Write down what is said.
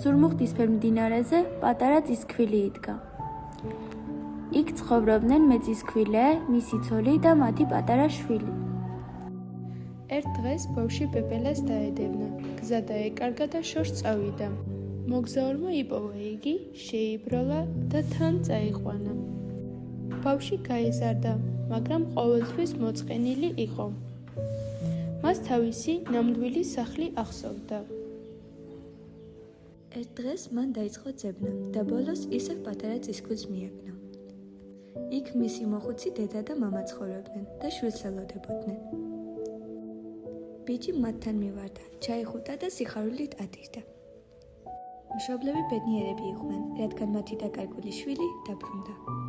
ზურმუხტისფერ მდინარეზე პატარა წისქვილი იდგა. იქ ცხოვრობდნენ მეწისქვილე, მისი ცოლი და მათი პატარა შვილი. ერთ დღეს ბავშვი პეპელას დაედევნა, გზა დაეკარგა და შორს წავიდა. მოგზაურმა იპოვა იგი, შეიბრალა და თან წაიყვანა. ბავშვი გაეზარდა, მაგრამ ყოველთვის მოწყენილი იყო. მას თავისი ნამდვილი სახლი ახსოვდა. ერთ დღეს მან დაიწყო ძებნა და ბოლოს ისევ პატარა წისქვილს მიაგნა. იქ მისი მოხუცი დედა და მამა ცხოვრობდნენ და შვილს ელოდებოდნენ. ბიჭი მათთან მივარდა, ჩაიხუტა და სიხარულით ატირდა. მშობლები ბედნიერები იყვნენ, რადგან მათი დაკარგული შვილი დაბრუნდა.